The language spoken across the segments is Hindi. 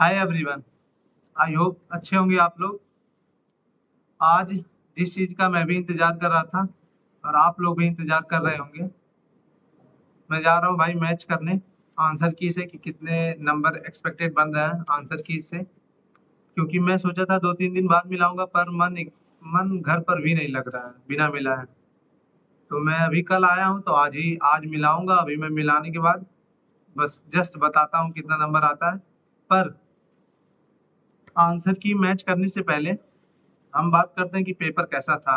Hi everyone. आई होप अच्छे होंगे आप लोग। आज जिस चीज़ का मैं भी इंतज़ार कर रहा था और आप लोग भी इंतज़ार कर रहे होंगे, मैं जा रहा हूँ भाई मैच करने आंसर की से कि कितने नंबर एक्सपेक्टेड बन रहे हैं आंसर की से। क्योंकि मैं सोचा था 2-3 दिन बाद मिलाऊँगा, पर मन घर पर भी नहीं लग रहा है बिना मिलाए। तो मैं अभी कल आया हूँ तो आज मिलाऊँगा। अभी मैं मिलाने के बाद बस जस्ट बताता हूँ कितना नंबर आता है। पर आंसर की मैच करने से पहले हम बात करते हैं कि पेपर कैसा था।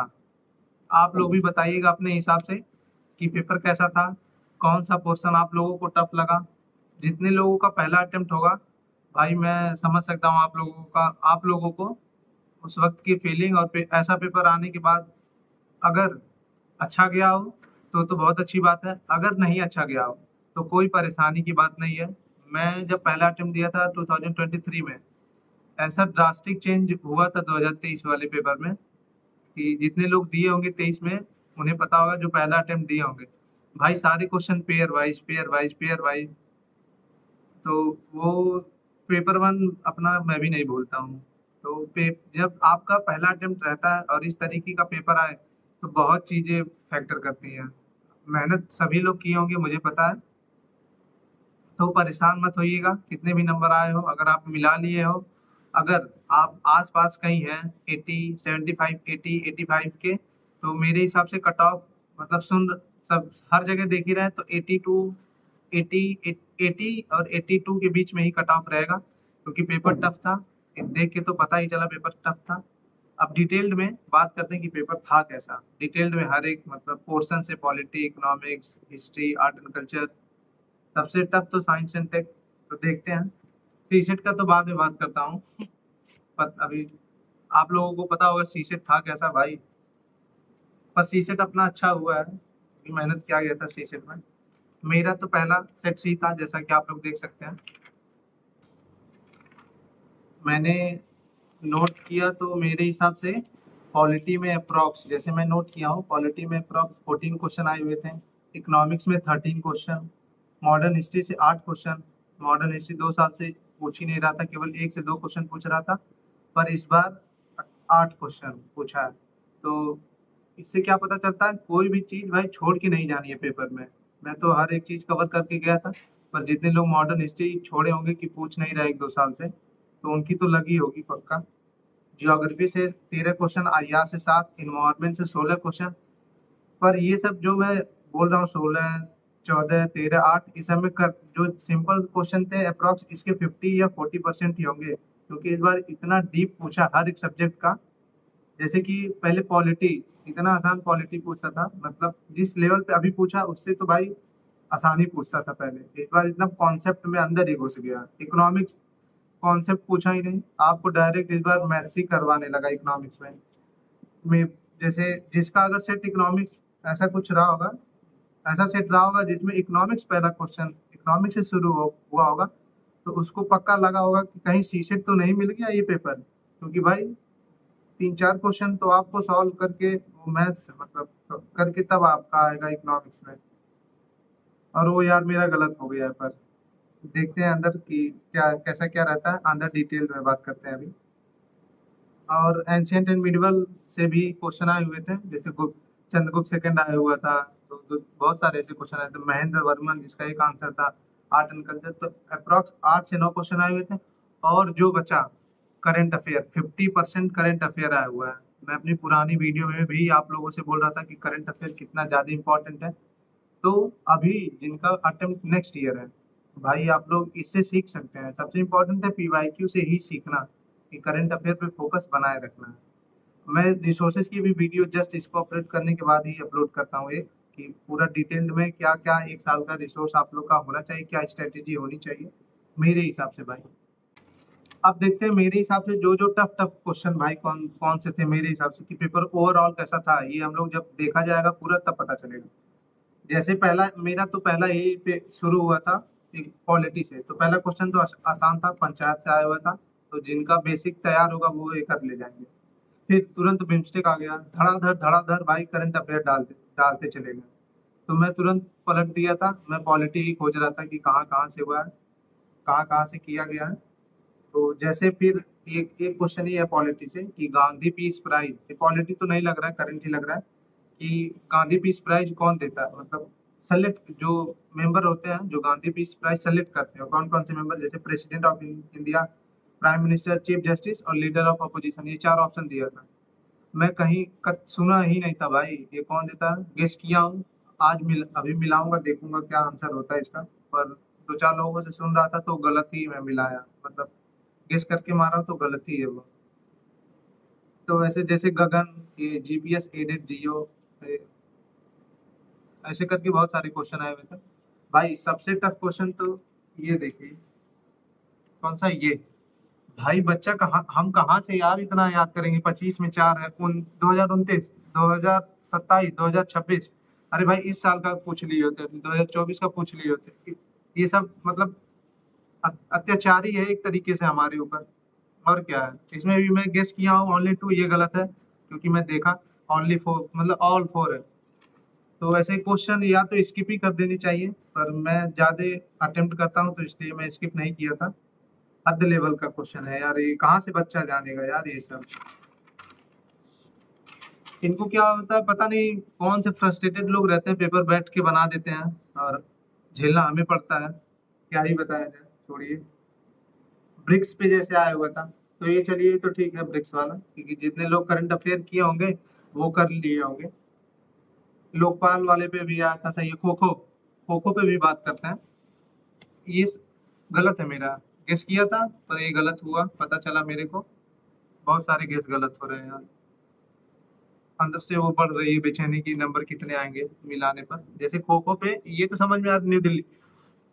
आप लोग भी बताइएगा अपने हिसाब से कि पेपर कैसा था, कौन सा पोर्शन आप लोगों को टफ लगा। जितने लोगों का पहला अटेम्प्ट होगा, भाई मैं समझ सकता हूँ आप लोगों को उस वक्त की फीलिंग, और ऐसा पेपर आने के बाद अगर अच्छा गया हो तो बहुत अच्छी बात है, अगर नहीं अच्छा गया हो तो कोई परेशानी की बात नहीं है। मैं जब पहला अटेम्प्ट दिया था 2023 में, ऐसा ड्रास्टिक चेंज हुआ था 2023 वाले पेपर में कि जितने लोग दिए होंगे 23 में, उन्हें पता होगा जो पहला अटेम्प्ट दिए होंगे। भाई सारे question pair wise pair wise pair wise. तो वो पेपर वन अपना मैं भी नहीं भूलता हूँ। तो जब आपका पहला अटेम्प्ट रहता है और इस तरीके का पेपर आए तो बहुत चीज़ें फैक्टर करती हैं। मेहनत सभी लोग किए होंगे मुझे पता है। तो परेशान मत होइएगा कितने भी नंबर आए हो, अगर आप मिला लिए हो, अगर आप आस-पास कहीं हैं 80, 75, 80, 85 के, तो मेरे हिसाब से कट ऑफ मतलब सुन सब हर जगह देख ही रहे हैं तो 82, 80 80 और 82 के बीच में ही कट ऑफ रहेगा, क्योंकि पेपर टफ था। देख के तो पता ही चला पेपर टफ था। अब डिटेल्ड में बात करते हैं कि पेपर था कैसा। डिटेल्ड में हर एक मतलब पोर्शन से polity, economics, history, art and culture, सबसे टफ तो साइंस एंड टेक। तो देखते हैं। सीसेट का तो बाद में बात करता हूँ। पर अभी आप लोगों को पता होगा सीसेट था कैसा भाई। पर सीसेट अपना अच्छा हुआ है कि मेहनत किया गया था सीसेट में। मेरा तो पहला सेट सी था, जैसा कि आप लोग देख सकते हैं। मैंने नोट किया तो मेरे हिसाब से पॉलिटी में अप्रॉक्स, जैसे मैं नोट किया हूँ, पॉलिटी में अप्रॉक्स 14 क्वेश्चन आए हुए थे, इकोनॉमिक्स में 13 क्वेश्चन, मॉडर्न हिस्ट्री से 8 क्वेश्चन। मॉडर्न हिस्ट्री 2 साल से पूछ ही नहीं रहा था, केवल 1 से 2 क्वेश्चन पूछ रहा था, पर इस बार 8 क्वेश्चन पूछा है। तो इससे क्या पता चलता है, कोई भी चीज़ भाई छोड़ के नहीं जानी है पेपर में। मैं तो हर एक चीज़ कवर करके गया था, पर जितने लोग मॉडर्न हिस्ट्री छोड़े होंगे कि पूछ नहीं रहे 1-2 साल से, तो उनकी तो लगी होगी पक्का। ज्योग्राफी से 13 क्वेश्चन, इतिहास से 7, एनवायरनमेंट से 16 क्वेश्चन। पर ये सब जो मैं बोल रहा हूँ 16, 14, 13, 8, इस सब में कर जो सिंपल क्वेश्चन थे अप्रॉक्स इसके 50 या 40% ही होंगे, क्योंकि इस बार इतना डीप पूछा हर एक सब्जेक्ट का। जैसे कि पहले पॉलिटी, इतना आसान पॉलिटी पूछता था, मतलब जिस लेवल पे अभी पूछा उससे तो भाई आसानी पूछता था पहले। इस बार इतना कॉन्सेप्ट में अंदर ही घुस गया। इकोनॉमिक्स कॉन्सेप्ट पूछा ही नहीं, आपको डायरेक्ट इस बार मैथ्स ही करवाने लगा इकोनॉमिक्स में। जैसे जिसका अगर सेट इकोनॉमिक्स ऐसा कुछ रहा होगा, ऐसा सेट रहा होगा जिसमें इकोनॉमिक्स पहला क्वेश्चन इकोनॉमिक्स से हुआ होगा, तो उसको पक्का लगा होगा कि कहीं सी सेट तो नहीं मिल गया ये पेपर। क्योंकि भाई 3-4 क्वेश्चन तो आपको सॉल्व करके वो मैथ्स मतलब करके तब आपका आएगा इकोनॉमिक्स में। और वो यार मेरा गलत हो गया है। पर देखते हैं अंदर की क्या कैसा क्या रहता है, अंदर डिटेल में बात करते हैं अभी। और एंशिएंट एंड मिडिवल से भी क्वेश्चन आए हुए थे, जैसे चंद्रगुप्त सेकंड आया हुआ था। तो बहुत सारे ऐसे क्वेश्चन आए थे। महेंद्र वर्मन इसका एक आंसर था। आर्ट एंड कल्चर तो अप्रॉक्स 8 से 9 क्वेश्चन आए हुए थे। और जो बचा करंट अफेयर, 50% करंट अफेयर आया हुआ है। मैं अपनी पुरानी वीडियो में भी आप लोगों से बोल रहा था कि करंट अफेयर कितना ज़्यादा इंपॉर्टेंट है। तो अभी जिनका अटेम्प्ट नेक्स्ट ईयर है, भाई आप लोग इससे सीख सकते हैं। सबसे इम्पोर्टेंट है पीवाईक्यू से ही सीखना, कि करंट अफेयर पे फोकस बनाए रखना है। मैं रिसोर्सेज की भी वीडियो जस्ट इसको अपलोड करने के बाद ही अपलोड करता हूँ एक, कि पूरा डिटेल्ड में क्या क्या एक साल का रिसोर्स आप लोग का होना चाहिए, क्या स्ट्रेटेजी होनी चाहिए मेरे हिसाब से भाई। अब देखते हैं मेरे हिसाब से जो जो टफ टफ क्वेश्चन भाई कौन कौन से थे मेरे हिसाब से, कि पेपर ओवरऑल कैसा था, ये हम लोग जब देखा जाएगा पूरा तब पता चलेगा। जैसे पहला मेरा तो पहला यही पे शुरू हुआ था एक पॉलिटी से। तो पहला क्वेश्चन तो आसान था, पंचायत से आया हुआ था। तो जिनका बेसिक तैयार होगा वो ये कर ले जाएंगे। फिर तुरंत बिम्स्टेक आ गया, धड़ाधड़ भाई करंट अफेयर डालते डालते चले गए। तो मैं तुरंत पलट दिया था, मैं पॉलिटी ही खोज रहा था कि कहाँ कहाँ से हुआ है, कहाँ कहाँ से किया गया है। तो जैसे फिर एक एक क्वेश्चन ये है पॉलिटी से कि गांधी पीस प्राइज, ये पॉलिटी तो नहीं लग रहा है, करंट ही लग रहा है कि गांधी पीस प्राइज कौन देता है, मतलब सेलेक्ट जो मेंबर होते हैं जो गांधी पीस प्राइज सेलेक्ट करते हैं कौन कौन से मेंबर, जैसे president of India, prime minister, chief justice और लीडर ऑफ अपोजिशन, ये 4 ऑप्शन दिया था। मैं कहीं सुना ही नहीं था भाई, ये कौन देता है, गेस किया हूँ। आज अभी मिलाऊंगा, देखूंगा क्या आंसर होता है इसका। पर 2-4 लोगों से सुन रहा था तो गलत ही मैं मिलाया, मतलब गेस करके मारा तो गलत ही है वो। तो वैसे जैसे गगन, ये जीपीएस एडेड जियो, ऐसे करके बहुत सारे क्वेश्चन आए हुए थे भाई। सबसे टफ क्वेश्चन तो ये देखिए, कौन सा ये, भाई बच्चा कहाँ, हम कहाँ से यार इतना याद करेंगे, 25 में 4 है, 2029, 2027, 2026, अरे भाई इस साल का पूछ लिए होते, 2024 का पूछ लिए होते। ये सब मतलब अत्याचार ही है एक तरीके से हमारे ऊपर, और क्या है। इसमें भी मैं गेस किया हूँ ओनली 2, ये गलत है क्योंकि मैं देखा ओनली 4, मतलब ऑल 4 है। तो ऐसे क्वेश्चन या तो स्किप ही कर देनी चाहिए, पर मैं ज्यादा अटेम्प्ट करता हूँ तो इसलिए मैं स्किप नहीं किया था। हद लेवल का क्वेश्चन है यार, ये कहाँ से बच्चा जानेगा यार ये सब। इनको क्या होता है पता नहीं, कौन से फ्रस्ट्रेटेड लोग रहते हैं, पेपर बैठ के बना देते हैं और झेलना हमें पड़ता है। क्या ही बताया जाए, छोड़िए। ब्रिक्स पे जैसे आया हुआ था, तो ये चलिए तो ठीक है ब्रिक्स वाला, क्योंकि जितने लोग करंट अफेयर किए होंगे वो कर लिए होंगे। लोकपाल वाले पे भी आया था सही है, खो खो, खो खो पे भी बात करते हैं। ये गलत है मेरा, गेस किया था पर ये गलत हुआ, पता चला मेरे को। बहुत सारे गेस गलत हो रहे हैं यार, अंदर से वो बढ़ रही है बेचैनी की, नंबर कितने आएंगे मिलाने पर। जैसे खो खो पे ये तो समझ में आता, न्यू दिल्ली।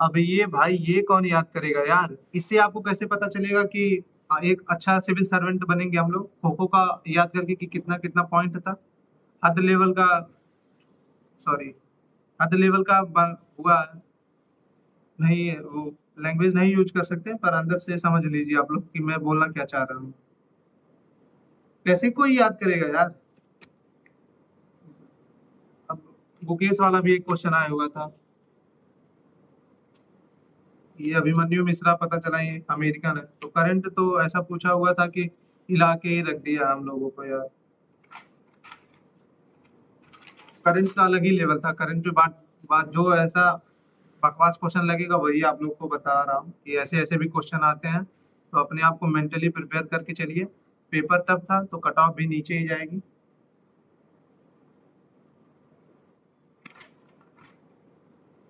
अब ये भाई ये कौन याद करेगा यार, इससे आपको कैसे पता चलेगा कि एक अच्छा सिविल सर्वेंट बनेंगे हम लोग, खो खो का याद करके कि कितना कितना पॉइंट था। हद लेवल का, सॉरी, हद लेवल का हुआ नहीं है, वो लैंग्वेज नहीं यूज कर सकते, पर अंदर से समझ लीजिए आप लोग कि मैं बोलना क्या चाह रहा हूँ। कैसे कोई याद करेगा यार। अब मुकेश वाला भी एक क्वेश्चन आया हुआ था, ये अभिमन्यु मिश्रा, पता चला ये अमेरिकन है। तो करंट तो ऐसा पूछा हुआ था कि हिला के ही रख दिया हम लोगों को यार। करंट का अलग ही लेवल था, करंट पे बात बात जो ऐसा बकवास क्वेश्चन लगेगा वही आप लोग को बता रहा हूँ कि ऐसे ऐसे भी क्वेश्चन आते हैं। तो अपने आप को मेंटली प्रिपेयर करके चलिए। पेपर टफ था तो कट ऑफ भी नीचे ही जाएगी।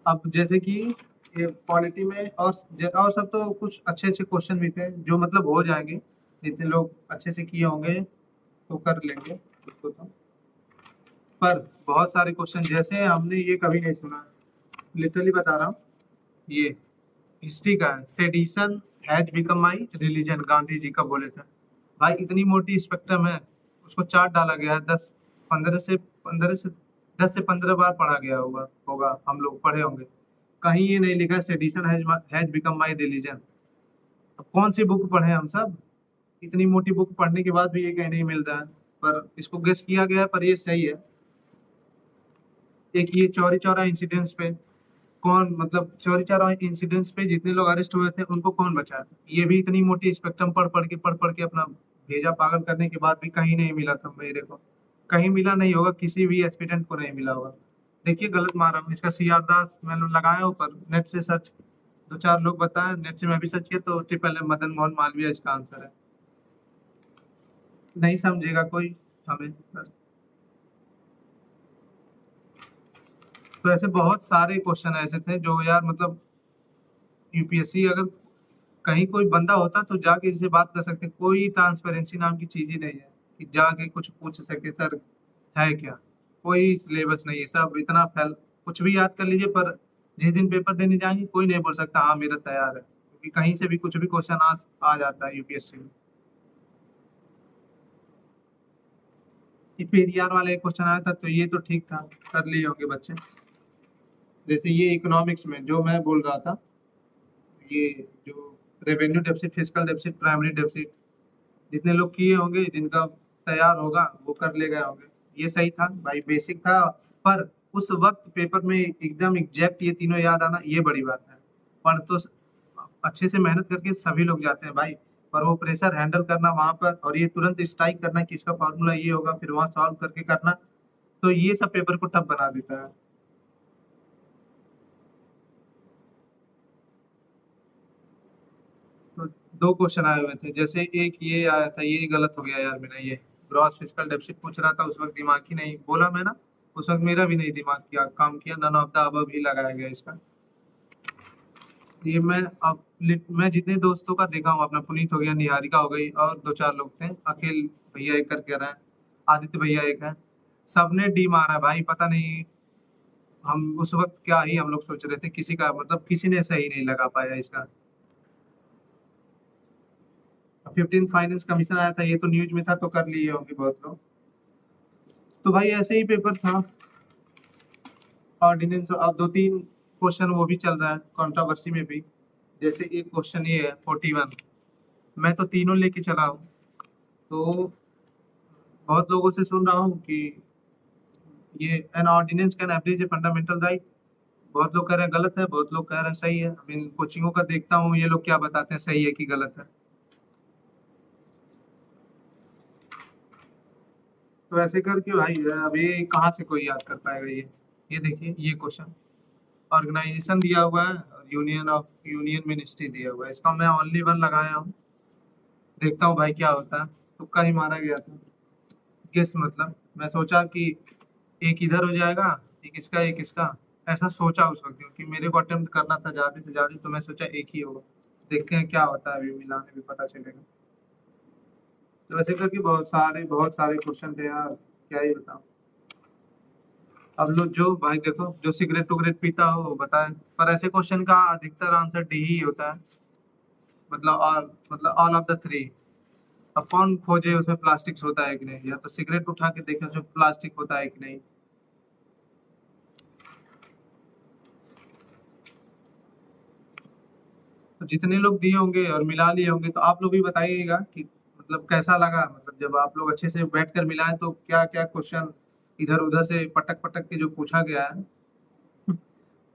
अब जैसे कि ये पॉलिटी में और सब तो कुछ अच्छे अच्छे क्वेश्चन भी थे जो मतलब हो जाएंगे, जितने लोग अच्छे से किए होंगे तो कर लेंगे उसको तो। पर बहुत सारे क्वेश्चन जैसे हमने ये कभी नहीं सुना, लिटरली बता रहा हूँ। ये हिस्ट्री का है, sedition has become my religion, Gandhi ji का बोले थे। भाई इतनी मोटी स्पेक्ट्रम है, उसको चार्ट डाला गया है, 10 से 15 बार पढ़ा गया होगा होगा हम लोग पढ़े होंगे। कहीं ये नहीं लिखा है sedition has become my religion. अब कौन सी बुक पढ़े हम सब, इतनी मोटी बुक पढ़ने के बाद भी ये कहीं नहीं मिल रहा है। पर इसको गेस किया गया है, पर ये सही है। एक ये चौरी चौरा इंसिडेंट्स पे कौन, मतलब चौरी चौरा इंसिडेंट्स पे जितने लोग अरेस्ट हुए थे उनको कौन बचाया, ये भी इतनी मोटी स्पेक्ट्रम पढ़ पढ़ के अपना भेजा पागल करने के बाद भी कहीं नहीं मिला था मेरे को। कहीं मिला नहीं होगा, किसी भी एस्पिरेंट को नहीं मिला होगा। देखिए गलत मार रहा हूँ, इसका सीआर दास मैंने लगाया ऊपर, नेट से सर्च, 2-4 लोग बताए, नेट से मैं भी सर्च किया तो ट्रिपल एम मदन मोहन मालवीय इसका आंसर है। नहीं समझेगा कोई हमें। तो ऐसे बहुत सारे क्वेश्चन ऐसे थे जो यार मतलब यूपीएससी अगर कहीं कोई बंदा होता तो जाके इससे बात कर सकते, कोई ट्रांसपेरेंसी नाम की चीज ही नहीं है कि जाके कुछ पूछ सके सर है क्या। कोई सिलेबस नहीं है, सब इतना फैल, कुछ भी याद कर लीजिए, पर जिस दिन पेपर देने जाएंगे कोई नहीं बोल सकता हाँ मेरा तैयार है, क्योंकि कहीं से भी कुछ भी क्वेश्चन आ जाता है यूपीएससी में। ये पेरियार वाला एक क्वेश्चन आया था तो ये तो ठीक था, कर लिए होंगे बच्चे। जैसे ये इकोनॉमिक्स में जो मैं बोल रहा था, ये जो revenue deficit, physical deficit, primary deficit, जितने लोग किए होंगे जिनका तैयार होगा वो कर ले गए होंगे। ये सही था भाई, बेसिक था। पर उस वक्त पेपर में एकदम एग्जैक्ट ये तीनों याद आना ये बड़ी बात है। पर तो अच्छे से मेहनत करके सभी लोग जाते हैं भाई। पर वो प्रेशर हैंडल करना वहां पर, और ये तुरंत स्ट्राइक करना कि इसका फॉर्मूला ये होगा, फिर वहां सॉल्व करके करना, तो ये सब पेपर को टफ बना देता है। तो दो क्वेश्चन आए हुए थे, जैसे एक ये आया था, ये गलत हो गया यार मेरा, ये ग्रॉस फिजिकल डेफिसिट पूछ रहा था, उस वक्त दिमाग ही नहीं बोला मैं ना, उस वक्त मेरा भी नहीं दिमाग किया काम किया, नन ऑफ द अबव ही लगाया गया इसका। ये मैं अब मैं जितने दोस्तों का देखा हूँ, अपना पुनीत हो गया, निहारिका हो गई, और दो चार लोग थे, अखिल भैया एक करके रहे हैं, आदित्य भैया एक है, सबने डी मारा है भाई, पता नहीं हम उस वक्त क्या ही हम लोग सोच रहे थे, किसी का मतलब किसी ने सही नहीं लगा पाया इसका। 15 फाइनेंस कमीशन आया था, ये तो न्यूज में था, तो कर लिए होंगे बहुत लोग। तो भाई ऐसे ही पेपर था, ऑर्डिनेंस, अब दो तीन क्वेश्चन वो भी चल रहा है कंट्रोवर्सी में भी, जैसे एक क्वेश्चन ये है 41, मैं तो तीनों लेके चला हूँ, तो बहुत लोगों से सुन रहा हूँ कि ये an ordinance can abridge a fundamental right, बहुत लोग कह रहे हैं गलत है, बहुत लोग कह रहे हैं सही है। अब इन कोचिंगों का देखता हूँ ये लोग क्या बताते हैं, सही है कि गलत है। तो ऐसे करके भाई अब ये कहाँ से कोई याद कर पाएगा ये देखिए ये क्वेश्चन, ऑर्गेनाइजेशन दिया हुआ है, यूनियन मिनिस्ट्री दिया हुआ है, इसका मैं ओनली वन लगाया हूँ, देखता हूँ भाई क्या होता है, तुक्का ही मारा गया था, गेस मतलब मैं सोचा कि एक इधर हो जाएगा, एक इसका, ऐसा सोचा उस वक्त, क्योंकि मेरे को अटेम्प्ट करना था ज्यादा से ज्यादा, तो मैं सोचा एक ही होगा, देखते हैं क्या होता है, अभी मिलाने में पता चलेगा। तो ऐसे करके बहुत सारे क्वेश्चन थे यार, क्या ही बताऊं। अब लोग जो भाई देखो, जो सिगरेट टुगरेट पीता हो वो बताए, पर ऐसे क्वेश्चन का अधिकतर आंसर डी ही होता है, ऑल ऑफ द थ्री। अब कौन खोजे उसमें प्लास्टिक होता है कि नहीं, या तो सिगरेट उठा के देखे उसमें प्लास्टिक होता है कि नहीं। तो जितने लोग दिए होंगे और मिला लिए होंगे, तो आप लोग भी बताइएगा कि मतलब कैसा लगा, मतलब जब आप लोग अच्छे से बैठ कर मिलाएं तो क्या क्या क्वेश्चन इधर उधर से पटक पटक के जो पूछा गया है,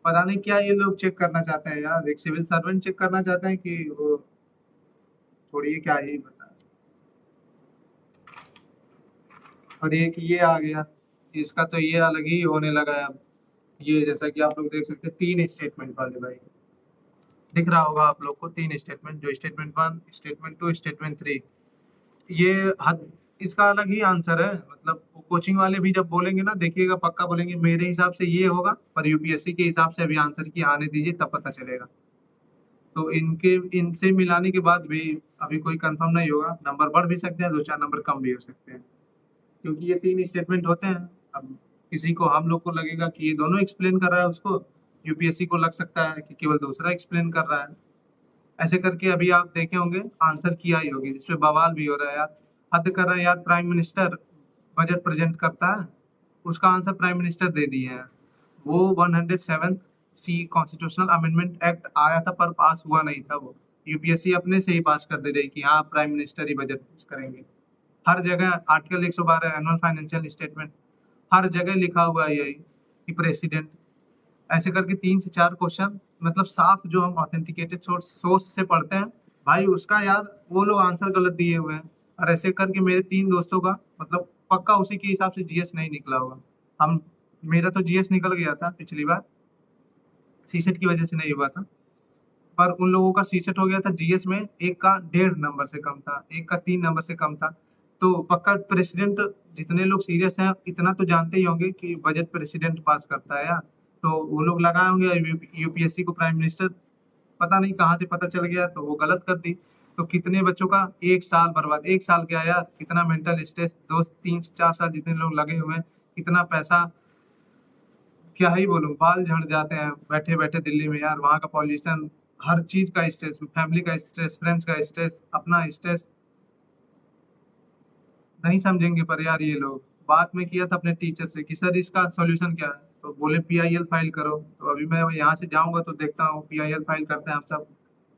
पता नहीं क्या ये लोग चेक करना चाहते हैं यार, एक सिविल सर्वेंट चेक करना चाहते हैं कि वो, छोड़िए क्या ही बता। और एक ये आ गया, इसका तो ये अलग ही होने लगा है अब, ये जैसा कि आप लोग देख सकते हैं, तीन स्टेटमेंट वाले भाई, दिख रहा होगा आप लोग को, तीन स्टेटमेंट, जो statement one, statement two, statement three, ये हद, इसका अलग ही आंसर है, मतलब कोचिंग वाले भी जब बोलेंगे ना, देखिएगा पक्का बोलेंगे मेरे हिसाब से ये होगा, पर यूपीएससी के हिसाब से अभी आंसर की आने दीजिए तब पता चलेगा। तो इनके इनसे मिलाने के बाद भी अभी कोई कंफर्म नहीं होगा, नंबर बढ़ भी सकते हैं, दो चार नंबर कम भी हो सकते हैं, क्योंकि ये तीन स्टेटमेंट होते हैं। अब किसी को, हम लोग को लगेगा कि ये दोनों एक्सप्लेन कर रहा है उसको, यूपीएससी को लग सकता है कि केवल दूसरा एक्सप्लेन कर रहा है। ऐसे करके अभी आप देखे होंगे आंसर किया ही होगी, जिसपे बवाल भी हो रहा है यार, हद कर रहा है यार, प्राइम मिनिस्टर बजट प्रेजेंट करता है, उसका आंसर प्राइम मिनिस्टर दे दिए हैं। वो 107 सी कॉन्स्टिट्यूशनल अमेंडमेंट एक्ट आया था, पर पास हुआ नहीं था वो, यूपीएससी अपने से ही पास कर दे रही कि हाँ प्राइम मिनिस्टर ही बजट पास करेंगे। हर जगह आर्टिकल 112 एनुअल फाइनेंशियल स्टेटमेंट, हर जगह लिखा हुआ है यही कि प्रेसिडेंट। ऐसे करके तीन से चार क्वेश्चन, मतलब साफ जो हम ऑथेंटिकेटेड सोर्स से पढ़ते हैं भाई, उसका याद वो लोग आंसर गलत दिए हुए हैं। और ऐसे करके मेरे तीन दोस्तों का मतलब पक्का उसी के हिसाब से जीएस नहीं निकला होगा। हम, मेरा तो जीएस निकल गया था पिछली बार, सीसेट की वजह से नहीं हुआ था, पर उन लोगों का सीसेट हो गया था, जीएस में एक का 1.5 नंबर से कम था, एक का 3 नंबर से कम था। तो पक्का प्रेसिडेंट, जितने लोग सीरियस हैं इतना तो जानते ही होंगे कि बजट प्रेसिडेंट पास करता है यार, तो वो लोग लगाए होंगे यूपीएससी को प्राइम मिनिस्टर, पता नहीं कहाँ से पता चल गया, तो वो गलत कर दी। तो कितने बच्चों का एक साल बर्बाद, एक साल क्या यार, कितना मेंटल स्ट्रेस, 2 3 4 साल जितने लोग लगे हुए हैं, कितना पैसा, क्या ही बोलूं, बाल झड़ जाते हैं बैठे बैठे दिल्ली में यार, वहाँ का पॉल्यूशन, हर चीज का स्ट्रेस, फैमिली का स्ट्रेस, फ्रेंड्स का स्ट्रेस, अपना स्ट्रेस, नहीं समझेंगे। पर यार ये लोग, बात में किया था अपने टीचर से कि सर इसका सॉल्यूशन क्या है, तो बोले पीआईएल फाइल करो, तो अभी मैं यहाँ से जाऊंगा तो देखता हूँ पीआईएल फाइल करते हैं हम सब,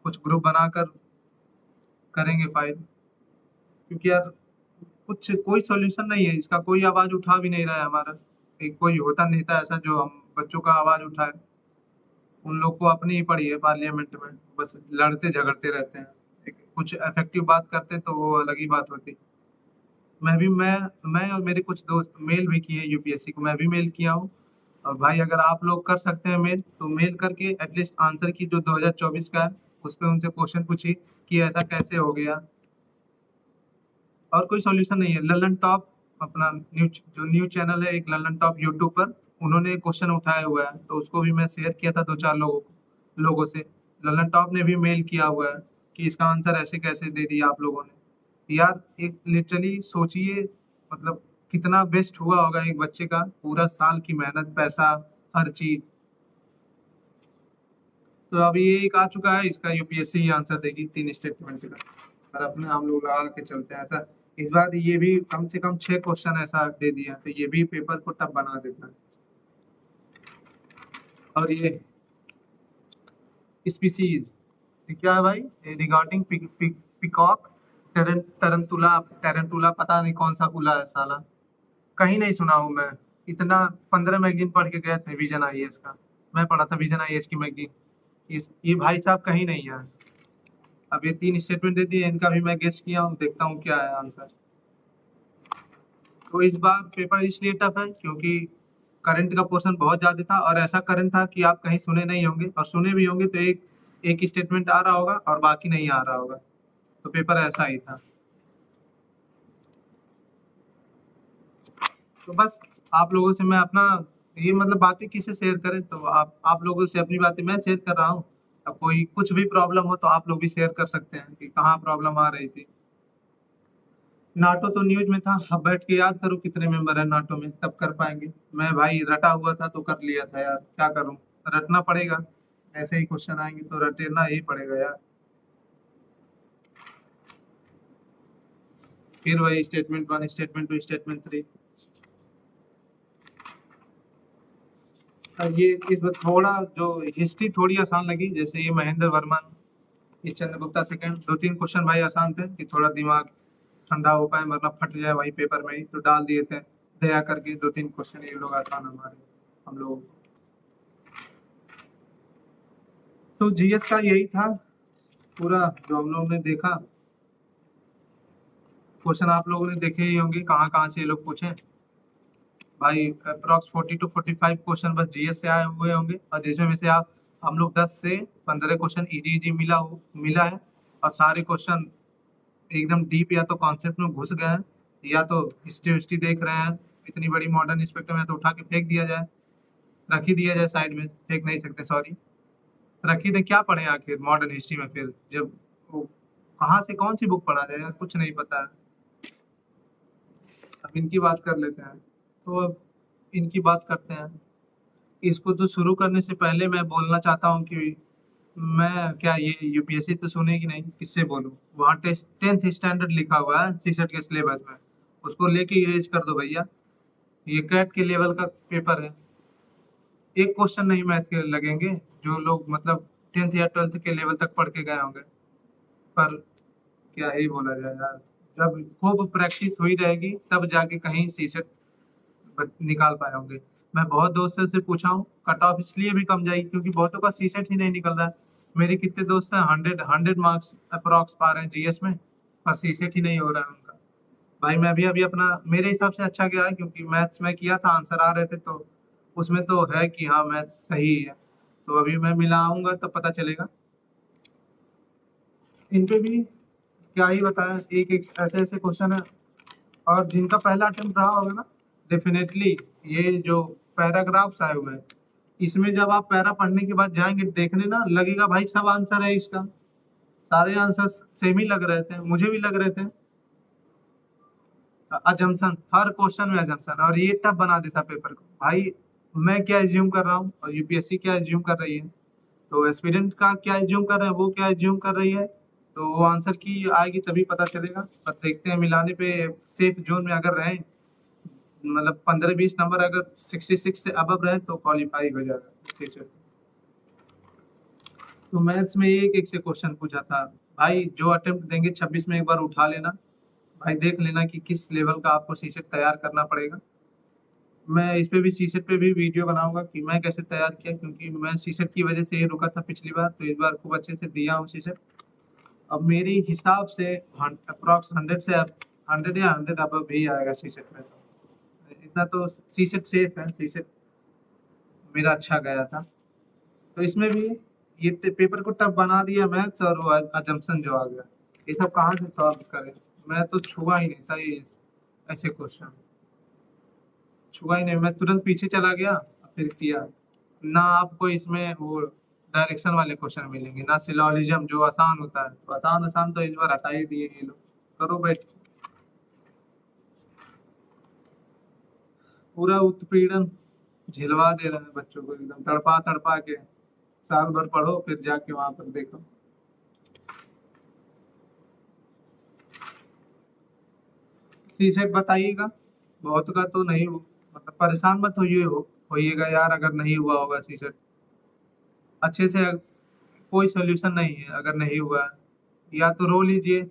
कुछ ग्रुप बनाकर करेंगे फाइल, क्योंकि यार कुछ कोई सॉल्यूशन नहीं है इसका, कोई आवाज उठा भी नहीं रहा है हमारा, एक कोई होता नेता ऐसा जो हम बच्चों का आवाज उठाए। उन लोग को अपनी ही पड़ी है पार्लियामेंट में, बस लड़ते झगड़ते रहते हैं, कुछ इफेक्टिव बात करते तो वो अलग ही बात होती। मैं और मेरे कुछ दोस्त मेल भी किए यूपीएससी को, मैं भी मेल किया हूँ। और भाई अगर आप लोग कर सकते हैं मेल, तो मेल करके एटलीस्ट आंसर की जो 2024 का है उस पे उनसे क्वेश्चन पूछिए कि ऐसा कैसे हो गया। और कोई सॉल्यूशन नहीं है। ललन टॉप अपना न्यूज चैनल है एक, ललन टॉप यूट्यूब पर, उन्होंने क्वेश्चन उठाया हुआ है, तो उसको भी मैं शेयर किया था 2-4 लोगों से। ललन टॉप ने भी मेल किया हुआ है कि इसका आंसर ऐसे कैसे दे दिया आप लोगों ने। यार एक लिटरली सोचिए, मतलब कितना वेस्ट हुआ होगा एक बच्चे का पूरा साल की मेहनत, पैसा, हर चीज। तो अभी ये एक आ चुका है, इसका यूपीएससी ही आंसर देगी 3 स्टेटमेंट का। और अपने हम लोग लगा के चलते हैं ऐसा। इस बार ये भी कम से कम 6 क्वेश्चन ऐसा दे दिया, तो ये भी पेपर को टफ बना देता है। और ये स्पीसीज, ये क्या है भाई? रिगार्डिंग पिकॉक टरंतुला, टरंतुला पता नहीं कौन सा कुला है साला, कहीं नहीं सुना हूँ मैं। इतना 15 मैगजीन पढ़ के गए थे विजन आईएएस का, मैं पढ़ा था विजन आईएएस की मैगजीन। ये भाई साहब कहीं नहीं है। अब ये 3 स्टेटमेंट दे दिए, इनका भी मैं गेस किया हूँ, देखता हूँ क्या है आंसर। तो इस बार पेपर इसलिए टफ है क्योंकि करंट का पोर्शन बहुत ज़्यादा था, और ऐसा करंट था कि आप कहीं सुने नहीं होंगे, और सुने भी होंगे तो एक एक स्टेटमेंट आ रहा होगा और बाकी नहीं आ रहा होगा। तो पेपर ऐसा ही था। तो बस आप लोगों से मैं अपना ये मतलब बातें किससे शेयर करें, तो आप लोगों से अपनी बातें मैं शेयर कर रहा हूँ। अब कोई कुछ भी प्रॉब्लम हो तो आप लोग भी शेयर कर सकते हैं कि कहाँ प्रॉब्लम आ रही थी। नाटो तो न्यूज में था, अब बैठ के याद करो कितने मेंबर है नाटो में, तब कर पाएंगे। मैं भाई रटा हुआ था तो कर लिया था यार, क्या करूं, रटना पड़ेगा। ऐसे ही क्वेश्चन आएंगे तो रटना ही पड़ेगा यार। फिर वही स्टेटमेंट 1, स्टेटमेंट 2, स्टेटमेंट 3। ये इस बार थोड़ा जो हिस्ट्री थोड़ी आसान लगी, जैसे ये महेंद्र वर्मन, ये चंद्रगुप्ता सेकंड, 2-3 क्वेश्चन भाई आसान थे कि थोड़ा दिमाग ठंडा हो पाए, वरना फट जाए वही पेपर में ही, तो डाल दिए थे दया करके 2-3 क्वेश्चन ये लोग आसान हमारे हम लोग। तो जीएस का यही था पूरा जो हम लोगों ने देखा। क्वेश्चन आप लोगों ने देखे ही होंगे कहाँ कहाँ से ये लोग पूछे। भाई अप्रॉक्स 40 to 45 क्वेश्चन बस जीएस से आए हुए होंगे, और जिसमें में से आप हम लोग 10 से 15 क्वेश्चन इजी इजी मिला है। और सारे क्वेश्चन एकदम डीप, या तो कॉन्सेप्ट में घुस गए हैं, या तो हिस्ट्री हिस्ट्री देख रहे हैं। इतनी बड़ी मॉडर्न स्पेक्ट्रम है तो उठा के फेंक दिया जाए, रख ही दिया जाए साइड में, फेंक नहीं सकते सॉरी, रख ही दे, क्या पढ़े आखिर मॉडर्न हिस्ट्री में फिर, जब वो कहाँ से कौन सी बुक पढ़ा जाए यार, कुछ नहीं पता है। अब इनकी बात कर लेते हैं। तो अब इनकी बात करते हैं। इसको तो शुरू करने से पहले मैं बोलना चाहता हूँ कि मैं क्या, ये यूपीएससी तो सुनेगी नहीं, किससे बोलूँ? वहाँ 10th स्टैंडर्ड लिखा हुआ है सीसेट के सिलेबस में, उसको लेके इरेज कर दो भैया। ये कैट के लेवल का पेपर है, एक क्वेश्चन नहीं मैथ के लगेंगे, जो लोग मतलब 10th या 12th के लेवल तक पढ़ के गए होंगे। पर क्या ही बोला जाए यार, जब खूब प्रैक्टिस हुई रहेगी तब जाके कहीं सीसेट निकाल पाए होंगे। मैं बहुत दोस्तों से पूछा हूँ, कट ऑफ इसलिए भी कम जाएगी क्योंकि बहुतों का सीसेट ही नहीं निकल रहा है। मेरे कितने दोस्त हैं 100 मार्क्स अप्रॉक्स पा रहे हैं जीएस में, पर सीसेट ही नहीं हो रहा है उनका। भाई मैं भी अभी अपना मेरे हिसाब से अच्छा गया है, क्योंकि मैथ्स में किया था, आंसर आ रहे थे, तो उसमें तो है कि हाँ मैथ्स सही है। तो अभी मैं मिलाऊंगा तब पता चलेगा। इन पे भी क्या ही बताएं, एक एक ऐसे ऐसे क्वेश्चन है। और जिनका पहला अटेम्प्ट रहा होगा ना, डेफिनेटली ये जो पैराग्राफ्स आए हुए हैं, इसमें जब आप पैरा पढ़ने के बाद जाएंगे देखने ना, लगेगा भाई सब आंसर है इसका, सारे आंसर सेम ही लग रहे थे, मुझे भी लग रहे थे। अजम्पशन, हर क्वेश्चन में अजम्पशन, और ये टफ बना देता पेपर को भाई। मैं क्या एज्यूम कर रहा हूँ और यूपीएससी क्या एज्यूम कर रही है, तो एस्पिरेंट का क्या एज्यूम कर रहे हैं, वो क्या एज्यूम कर रही है, तो वो आंसर की आएगी तभी पता चलेगा। पर देखते हैं मिलाने पे सेफ जोन में अगर रहें, मतलब 15-20 नंबर अगर 66 से अबव रहे तो क्वालिफाई हो जाएगा ठीक है। तो मैथ्स में एक एक से क्वेश्चन पूछा था भाई, जो अटेम्प्ट देंगे 26 में एक बार उठा लेना भाई, देख लेना कि किस लेवल का आपको सीसेट तैयार करना पड़ेगा। मैं इस पे भी सीसेट पे भी वीडियो बनाऊंगा कि मैं कैसे तैयार किया, क्योंकि मैं सीसेट की वजह से ही रुका था पिछली बार, तो इस बार खूब अच्छे से दिया हूँ सीसेट। अब मेरे हिसाब से अप्रॉक्स 100 से 100 या 100 अब भी आएगा सीसेट में। तो इतना तो सीसेट सेफ है, सीसेट मेरा अच्छा गया था। तो इसमें भी ये पेपर को टफ बना दिया मैथ्स, और वो अजम्पशन जो आ गया, ये सब कहाँ से सॉल्व करें। मैं तो छुआ ही नहीं था ये ऐसे क्वेश्चन, छुआ ही नहीं, मैं तुरंत पीछे चला गया, फिर किया ना। आपको इसमें वो डायरेक्शन वाले क्वेश्चन मिलेंगे ना, सिलोजिज्म जो आसान होता है, तो आसान आसान तो इस बार हटा ही दिए ये लोग। करो बैठ, पूरा उत्पीड़न झिलवा दे रहे हैं बच्चों को, एकदम तड़पा तड़पा के। साल भर पढ़ो, फिर जाके वहां पर देखो। सी सेट बताइएगा, बहुत का तो नहीं मतलब परेशान मत होइएगा यार, अगर नहीं हुआ होगा सी सेट अच्छे से। कोई सोल्यूशन नहीं है अगर नहीं हुआ है, या तो रो लीजिए,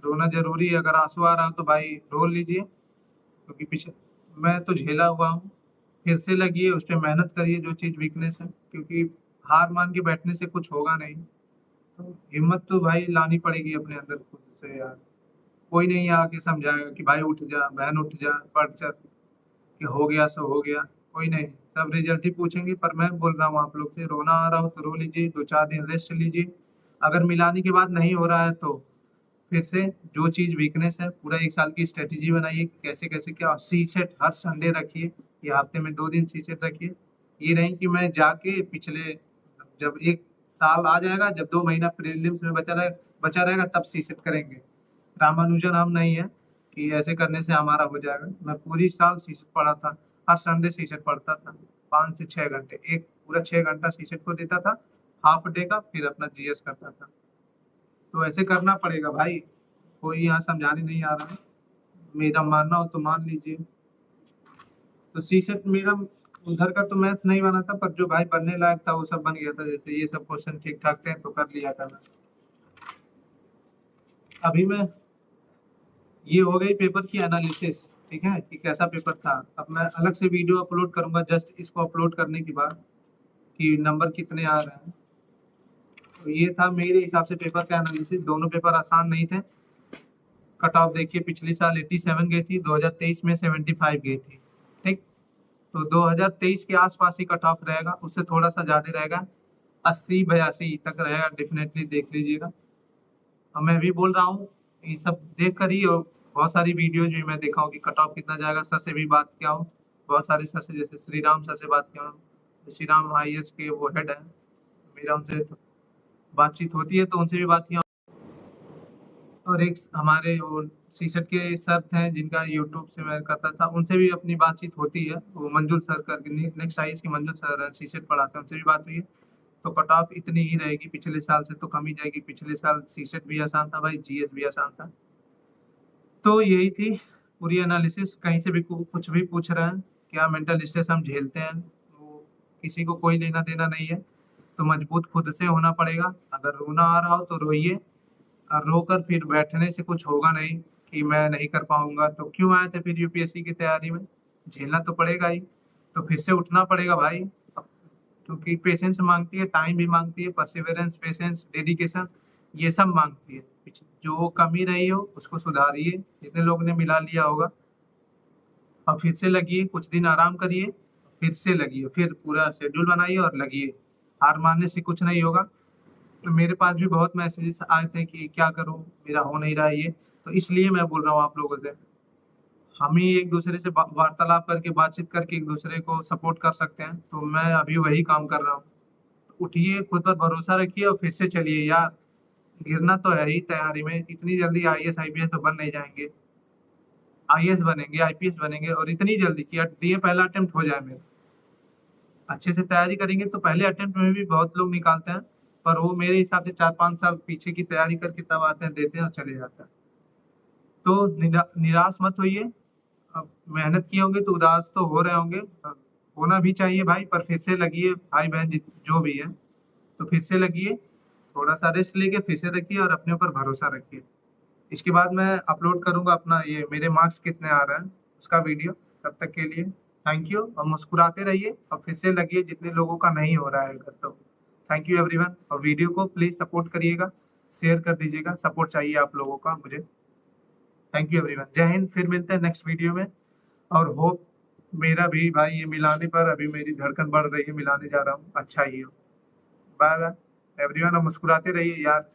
रोना जरूरी है, अगर आंसू आ रहा हो तो भाई रो लीजिए, क्योंकि पीछे मैं तो झेला हुआ हूँ। फिर से लगिए, उस पर मेहनत करिए जो चीज़ वीकनेस है, क्योंकि हार मान के बैठने से कुछ होगा नहीं। तो हिम्मत तो भाई लानी पड़ेगी अपने अंदर खुद से यार। कोई नहीं आके समझाएगा कि भाई उठ जा, बहन उठ जा, पढ़ चल, कि हो गया सो हो गया। कोई नहीं, सब रिजल्ट ही पूछेंगे। पर मैं बोल रहा हूँ आप लोग से, रोना आ रहा हो तो रो लीजिए, 2-4 दिन रेस्ट लीजिए। अगर मिलाने के बाद नहीं हो रहा है तो फिर से जो चीज़ वीकनेस है, पूरा 1 साल की स्ट्रेटेजी बनाइए, कैसे कैसे क्या। सी सेट हर संडे रखिए, या हफ्ते में 2 दिन सी सेट रखिए। ये नहीं कि मैं जाके पिछले, जब 1 साल आ जाएगा, जब 2 महीना प्रीलिम्स में बचा रहेगा तब सी सेट करेंगे। रामानुजन हम नहीं है कि ऐसे करने से हमारा हो जाएगा। मैं पूरी साल सी सेट पढ़ा था, हर संडे सी सेट पढ़ता था, 5 से 6 घंटे, एक पूरा 6 घंटा सी सेट को देता था, हाफ डे का, फिर अपना जीएस करता था। तो ऐसे करना पड़ेगा भाई, कोई यहाँ समझाने नहीं आ रहा है। मेरा मानना हो तो मान लीजिए। तो सी सेट मेरा उधर का तो मैथ्स नहीं बना था, पर जो भाई बनने लायक था वो सब बन गया था। जैसे ये सब क्वेश्चन ठीक ठाक थे तो कर लिया था मैं। अभी मैं, ये हो गई पेपर की एनालिसिस, ठीक है, कि कैसा पेपर था। अब मैं अलग से वीडियो अपलोड करूंगा जस्ट इसको अपलोड करने के बाद, कि नंबर कितने आ रहे हैं। तो ये था मेरे हिसाब से पेपर का एनालिसिस। दोनों पेपर आसान नहीं थे। कट ऑफ देखिए, पिछले साल 87 गई थी, 2023 में 75 गई थी, ठीक। तो 2023 के आसपास ही कट ऑफ रहेगा, उससे थोड़ा सा ज़्यादा रहेगा, 80-82 तक रहेगा, डेफिनेटली देख लीजिएगा। और मैं भी बोल रहा हूँ, ये सब देख कर ही, और बहुत सारी वीडियोज भी मैं देखा हूँ कि कट ऑफ कितना जाएगा। सर से भी बात किया हूँ, बहुत सारे सर से, जैसे श्री राम सर से बात किया हूँ। श्री राम IAS के वो हेड है, मेरा उनसे बातचीत होती है, तो उनसे भी बात किया। और एक हमारे वो सीसेट के सर थे जिनका यूट्यूब से मैं करता था, उनसे भी अपनी बातचीत होती है। वो मंजुल सर करके, नेक्स्ट IAS के मंजुल सर है, सीसेट पढ़ाते हैं, उनसे भी बात हुई है। तो कट ऑफ इतनी ही रहेगी, पिछले साल से तो कम ही जाएगी। पिछले साल सीसेट भी आसान था भाई, जीएस भी आसान था। तो यही थी पूरी एनालिसिस। कहीं से भी कुछ भी पूछ रहे हैं, क्या मेंटल स्ट्रेस हम झेलते हैं, वो किसी को कोई लेना देना नहीं है। तो मजबूत खुद से होना पड़ेगा। अगर रोना आ रहा हो तो रोइए, और रोकर फिर बैठने से कुछ होगा नहीं, कि मैं नहीं कर पाऊंगा। तो क्यों आए थे फिर यूपीएससी की तैयारी में, झेलना तो पड़ेगा ही। तो फिर से उठना पड़ेगा भाई, क्योंकि पेशेंस मांगती है, टाइम भी मांगती है, परसिवरेंस, पेशेंस, डेडिकेशन, ये सब मांगती है। जो कमी रही हो उसको सुधारिए, जितने लोग ने मिला लिया होगा। और फिर से लगिए, कुछ दिन आराम करिए, फिर से लगिए, फिर पूरा शेड्यूल बनाइए और लगिए। हार मानने से कुछ नहीं होगा। तो मेरे पास भी बहुत मैसेजेस आए थे कि क्या करूं, मेरा हो नहीं रहा है ये। तो इसलिए मैं बोल रहा हूँ आप लोगों से, हम ही एक दूसरे से वार्तालाप करके, बातचीत करके एक दूसरे को सपोर्ट कर सकते हैं। तो मैं अभी वही काम कर रहा हूँ। उठिए, खुद पर भरोसा रखिए, और फिर से चलिए यार। गिरना तो है ही तैयारी में, इतनी जल्दी IAS IPS तो बन नहीं जाएंगे। IAS बनेंगे, IPS बनेंगे, और इतनी जल्दी कि दिए पहला अटेम्प्ट हो जाए मेरा। अच्छे से तैयारी करेंगे तो पहले अटेम्प्ट में भी बहुत लोग निकालते हैं, पर वो मेरे हिसाब से 4-5 साल पीछे की तैयारी करके तब आते हैं, देते हैं और चले जाते हैं। तो निराश मत होइए। अब मेहनत किए होंगे तो उदास तो हो रहे होंगे, होना भी चाहिए भाई। पर फिर से लगिए, भाई बहन जो भी है, तो फिर से लगिए, थोड़ा सा रेस्ट लेके फिर से रखिए, और अपने ऊपर भरोसा रखिए। इसके बाद मैं अपलोड करूंगा अपना ये मेरे मार्क्स कितने आ रहे हैं उसका वीडियो। तब तक के लिए थैंक यू, और मुस्कुराते रहिए, और फिर से लगिए जितने लोगों का नहीं हो रहा है अगर तो। थैंक यू एवरीवन, और वीडियो को प्लीज़ सपोर्ट करिएगा। शेयर कर दीजिएगा, सपोर्ट चाहिए आप लोगों का मुझे। थैंक यू एवरीवन, जय हिंद। फिर मिलते हैं नेक्स्ट वीडियो में। और होप मेरा भी भाई ये मिलाने पर अभी मेरी धड़कन बढ़ रही है, मिलाने जा रहा हूँ, अच्छा ही हो। बाय बाय एवरीवन, और मुस्कुराते रहिए यार।